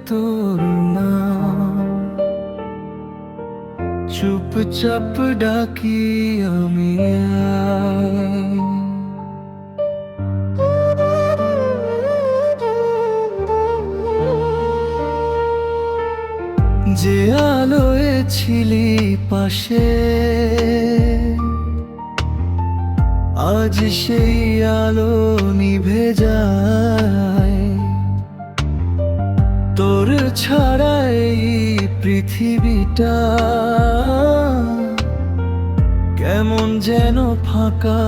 তোর নাম, চুপচাপ ডাকি আমি আয়। যে আলোয় ছিলি পাশে, আজ সেই আলো নিভে যায়। তোর ছাড়া এই পৃথিবীটা কেমন যেন ফাঁকা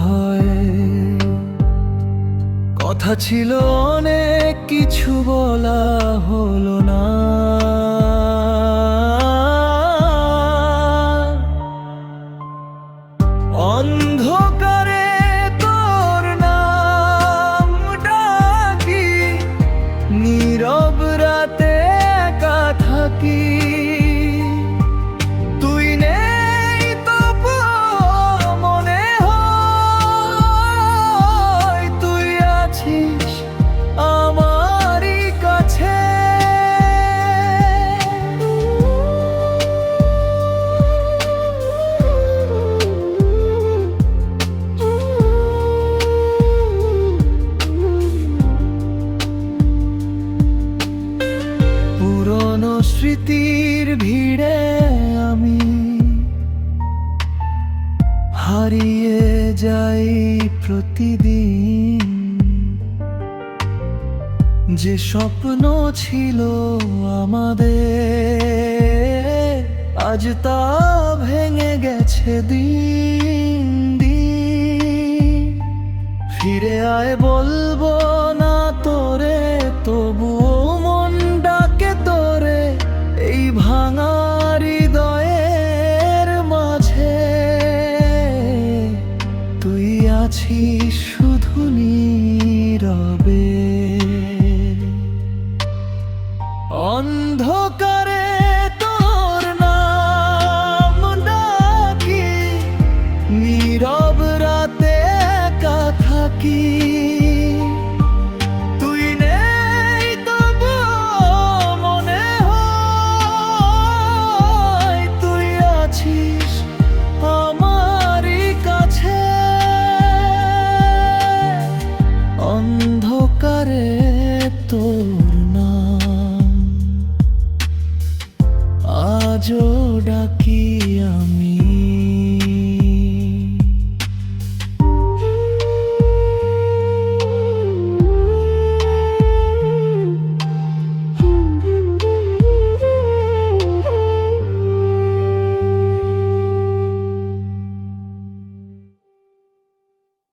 হয়। কথা ছিল অনেক, কিছু বলা হলো না। অন্ধকারে তোর নাম ডাকি, নীরব রাতে একা থাকি। তুই নেই তবুও মনে হয় তুই আছিস আমারই কাছে। পুরনো স্মৃতির ভিড়ে আমি হারিয়ে যাই প্রতিদিন। যে স্বপ্ন ছিল আমাদের, আজ তা ভেঙে গেছে দিন দিন। ফিরে আয় বলবো না তোরে, তবুও মন ডাকে তোরে এই ভাঙা হৃদয়ের মাঝে। তুই আছিস শুধু নীরবে, অন্ধকার